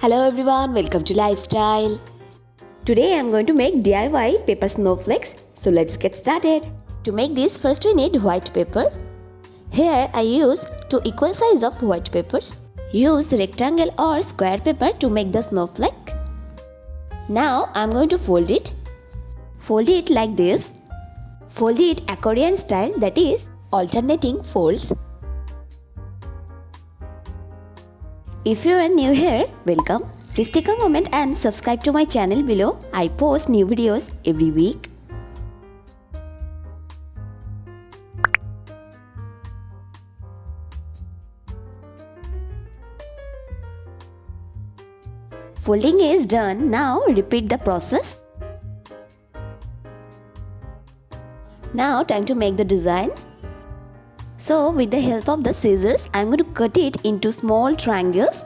Hello everyone, welcome to Lifestyle. Today I am going to make DIY paper snowflakes. So let's get started. To make this, first we need white paper. Here I use 2 equal size of white papers. Use rectangle or square paper to make the snowflake. Now I am going to fold it. Fold it like this. Fold it accordion style, that is alternating folds. If you are new here, welcome. Please take a moment and subscribe to my channel below. I post new videos every week. Folding is done. Now repeat the process. Now time to make the designs. So with the help of the scissors, I am going to cut it into small triangles.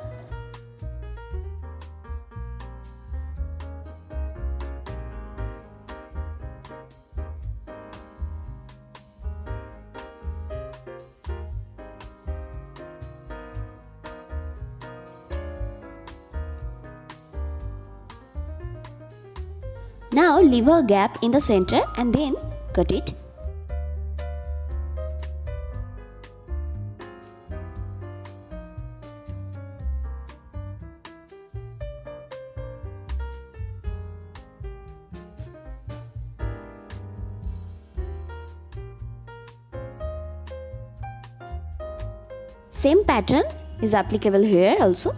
Now leave a gap in the center and then cut it. Same pattern is applicable here also.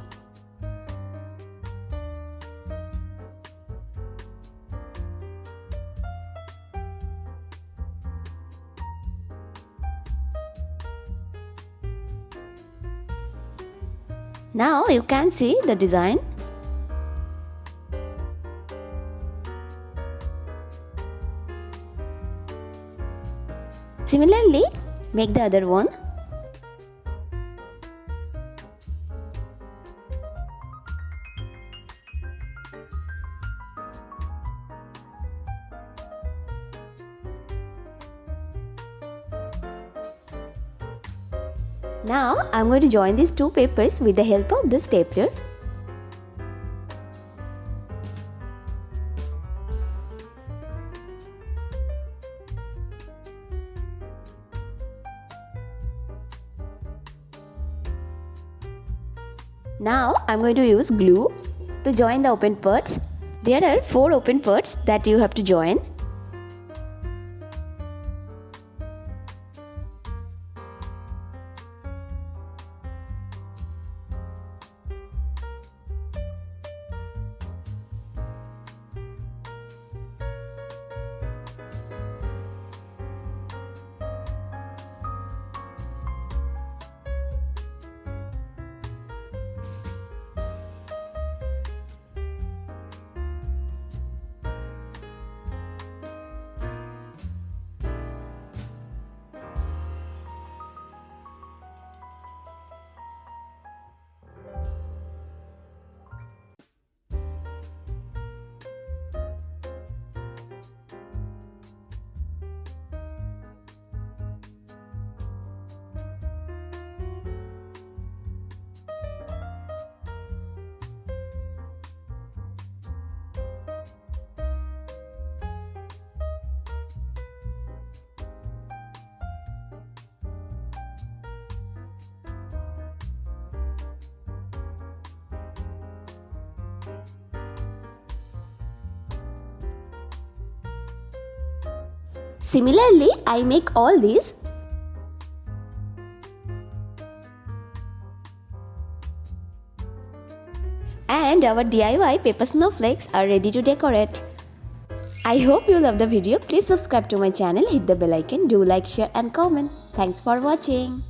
Now you can see the design. Similarly, make the other one. Now I am going to join these 2 papers with the help of the stapler. Now I am going to use glue to join the open parts. There are 4 open parts that you have to join. Similarly, I make all these. And our DIY paper snowflakes are ready to decorate. I hope you love the video. Please subscribe to my channel, hit the bell icon, do like, share and comment. Thanks for watching.